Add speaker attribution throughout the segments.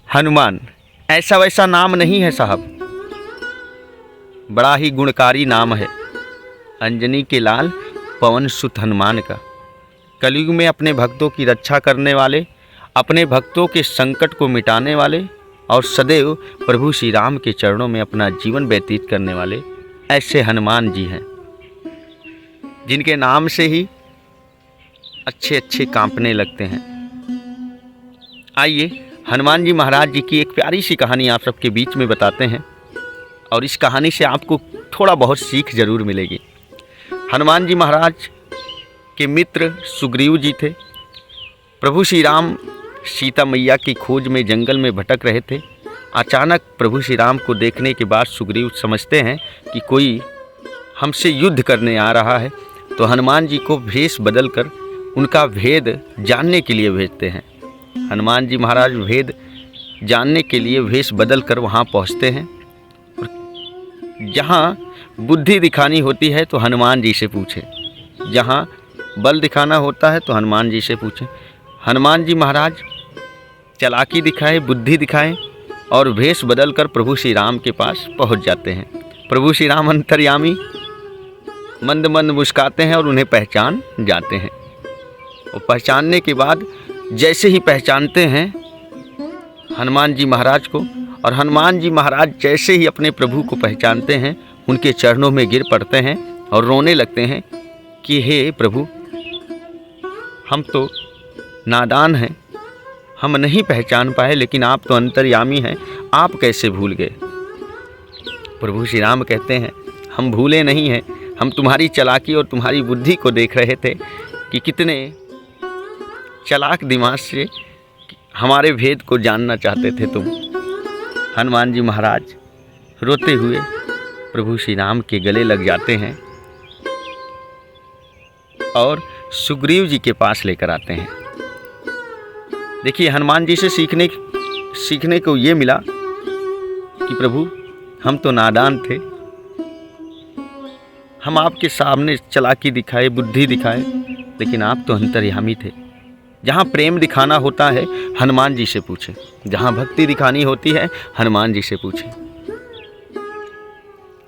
Speaker 1: हनुमान ऐसा वैसा नाम नहीं है साहब, बड़ा ही गुणकारी नाम है। अंजनी के लाल पवन सुत हनुमान का, कलयुग में अपने भक्तों की रक्षा करने वाले, अपने भक्तों के संकट को मिटाने वाले और सदैव प्रभु श्री राम के चरणों में अपना जीवन व्यतीत करने वाले ऐसे हनुमान जी हैं, जिनके नाम से ही अच्छे अच्छे कांपने लगते हैं। आइए हनुमान जी महाराज जी की एक प्यारी सी कहानी आप सबके बीच में बताते हैं और इस कहानी से आपको थोड़ा बहुत सीख जरूर मिलेगी। हनुमान जी महाराज के मित्र सुग्रीव जी थे। प्रभु श्री राम सीता मैया की खोज में जंगल में भटक रहे थे। अचानक प्रभु श्री राम को देखने के बाद सुग्रीव समझते हैं कि कोई हमसे युद्ध करने आ रहा है, तो हनुमान जी को भेष बदलकर उनका भेद जानने के लिए भेजते हैं। हनुमान जी महाराज भेद जानने के लिए भेष बदल कर वहाँ पहुँचते हैं। जहाँ बुद्धि दिखानी होती है तो हनुमान जी से पूछें, जहाँ बल दिखाना होता है तो हनुमान जी से पूछें। हनुमान जी महाराज चालाकी दिखाए, बुद्धि दिखाएं और भेष बदल कर प्रभु श्री राम के पास पहुँच जाते हैं। प्रभु श्री राम अंतर्यामी मंद मंद मुस्काते हैं और उन्हें पहचान जाते हैं। और पहचानने के बाद जैसे ही पहचानते हैं हनुमान जी महाराज को, और हनुमान जी महाराज जैसे ही अपने प्रभु को पहचानते हैं उनके चरणों में गिर पड़ते हैं और रोने लगते हैं कि हे प्रभु, हम तो नादान हैं, हम नहीं पहचान पाए, लेकिन आप तो अंतर्यामी हैं, आप कैसे भूल गए। प्रभु श्री राम कहते हैं हम भूले नहीं हैं, हम तुम्हारी चालाकी और तुम्हारी बुद्धि को देख रहे थे कि कितने चालाक दिमाग से हमारे भेद को जानना चाहते थे तुम। हनुमान जी महाराज रोते हुए प्रभु श्री राम के गले लग जाते हैं और सुग्रीव जी के पास लेकर आते हैं। देखिए हनुमान जी से सीखने को ये मिला कि प्रभु हम तो नादान थे, हम आपके सामने चालाकी दिखाए, बुद्धि दिखाए, लेकिन आप तो अंतर्यामी थे। जहाँ प्रेम दिखाना होता है हनुमान जी से पूछें, जहाँ भक्ति दिखानी होती है हनुमान जी से पूछें।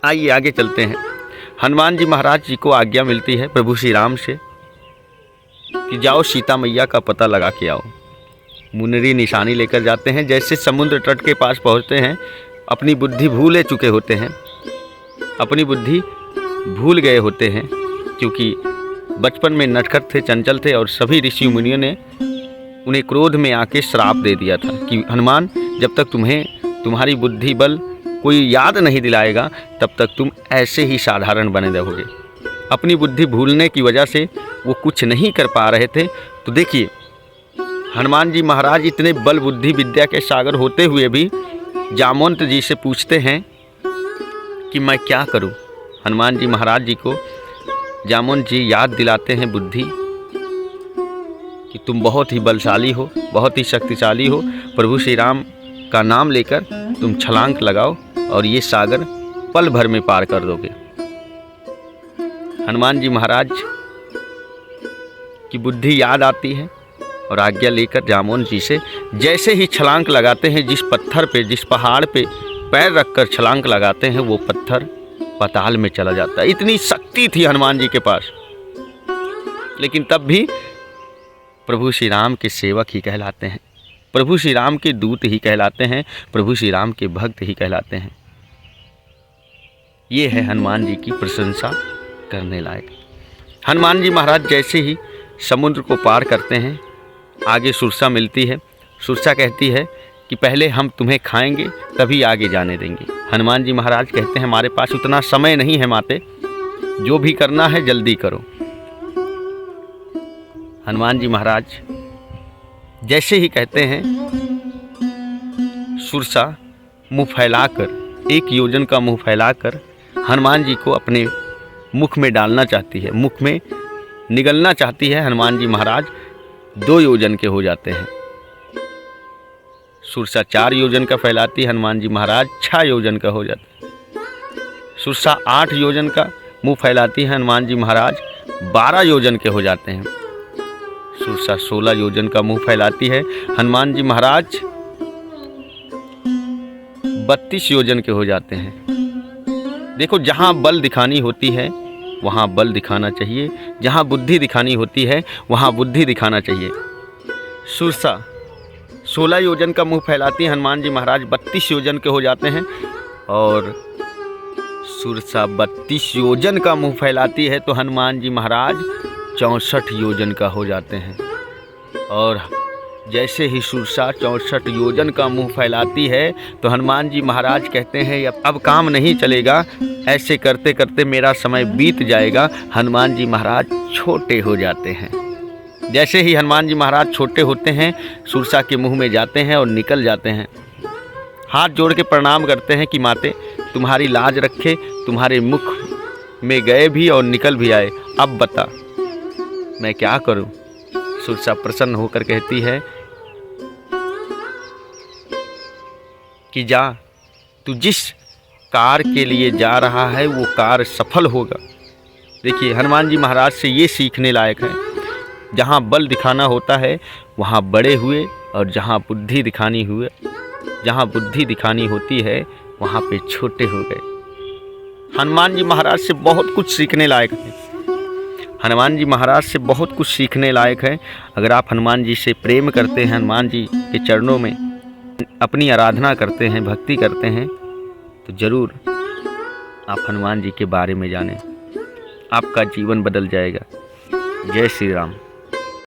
Speaker 1: आइए आगे चलते हैं। हनुमान जी महाराज जी को आज्ञा मिलती है प्रभु श्री राम से कि जाओ सीता मैया का पता लगा के आओ। मुनरी निशानी लेकर जाते हैं। जैसे समुद्र तट के पास पहुँचते हैं, अपनी बुद्धि भूले चुके होते हैं, अपनी बुद्धि भूल गए होते हैं, क्योंकि बचपन में नटखट थे, चंचल थे और सभी ऋषि मुनियों ने उन्हें क्रोध में आके श्राप दे दिया था कि हनुमान, जब तक तुम्हें तुम्हारी बुद्धि बल कोई याद नहीं दिलाएगा तब तक तुम ऐसे ही साधारण बने रहोगे। अपनी बुद्धि भूलने की वजह से वो कुछ नहीं कर पा रहे थे। तो देखिए हनुमान जी महाराज इतने बल बुद्धि विद्या के सागर होते हुए भी जामवंत जी से पूछते हैं कि मैं क्या करूं। हनुमान जी महाराज जी को जामवंत जी याद दिलाते हैं बुद्धि कि तुम बहुत ही बलशाली हो, बहुत ही शक्तिशाली हो। प्रभु श्री राम का नाम लेकर तुम छलांग लगाओ और ये सागर पल भर में पार कर दोगे। हनुमान जी महाराज की बुद्धि याद आती है और आज्ञा लेकर जामवंत जी से जैसे ही छलांग लगाते हैं, जिस पत्थर पे, जिस पहाड़ पे पैर रखकर छलांग लगाते हैं, वो पत्थर पाताल में चला जाता है। इतनी शक्ति थी हनुमान जी के पास, लेकिन तब भी प्रभु श्री राम के सेवक ही कहलाते हैं, प्रभु श्री राम के दूत ही कहलाते हैं, प्रभु श्री राम के भक्त ही कहलाते हैं। ये है हनुमान जी की प्रशंसा करने लायक। हनुमान जी महाराज जैसे ही समुद्र को पार करते हैं, आगे सुरसा मिलती है। सुरसा कहती है कि पहले हम तुम्हें खाएंगे तभी आगे जाने देंगे। हनुमान जी महाराज कहते हैं हमारे पास उतना समय नहीं है माते, जो भी करना है जल्दी करो। हनुमान जी महाराज जैसे ही कहते हैं, सुरसा मुंह फैलाकर, 1 योजन का मुंह फैलाकर हनुमान जी को अपने मुख में डालना चाहती है, मुख में निगलना चाहती है। हनुमान जी महाराज 2 योजन के हो जाते हैं। सुरसा 4 योजन का फैलाती है, हनुमान जी महाराज 6 योजन का हो जाता है। सुरसा 8 योजन का मुंह फैलाती है, हनुमान जी महाराज 12 योजन के हो जाते हैं। सुरसा 16 योजन का मुंह फैलाती है, हनुमान जी महाराज 32 योजन के हो जाते हैं। देखो, जहाँ बल दिखानी होती है वहाँ बल दिखाना चाहिए, जहाँ बुद्धि दिखानी होती है वहाँ बुद्धि दिखाना चाहिए। सुरसा 16 योजन का मुंह फैलाती है, हनुमान जी महाराज 32 योजन के हो जाते हैं। और सुरसा 32 योजन का मुंह फैलाती है तो हनुमान जी महाराज 64 योजन का हो जाते हैं। और जैसे ही सुरसा 64 योजन का मुंह फैलाती है तो हनुमान जी महाराज कहते हैं अब काम नहीं चलेगा, ऐसे करते करते मेरा समय बीत जाएगा। हनुमान जी महाराज छोटे हो जाते हैं। जैसे ही हनुमान जी महाराज छोटे होते हैं, सुरसा के मुंह में जाते हैं और निकल जाते हैं। हाथ जोड़ के प्रणाम करते हैं कि माते तुम्हारी लाज रखे, तुम्हारे मुख में गए भी और निकल भी आए, अब बता मैं क्या करूं। सुरसा प्रसन्न होकर कहती है कि जा, तू जिस कार्य के लिए जा रहा है वो कार्य सफल होगा। देखिए, हनुमान जी महाराज से ये सीखने लायक है, जहाँ बल दिखाना होता है वहाँ बड़े हुए, और जहाँ बुद्धि दिखानी होती है वहाँ पे छोटे हो गए। हनुमान जी महाराज से बहुत कुछ सीखने लायक है। हनुमान जी महाराज से बहुत कुछ सीखने लायक है। अगर आप हनुमान जी से प्रेम करते हैं, हनुमान जी के चरणों में अपनी आराधना करते हैं, भक्ति करते हैं, तो ज़रूर आप हनुमान जी के बारे में जानें, आपका जीवन बदल जाएगा। जय श्री राम।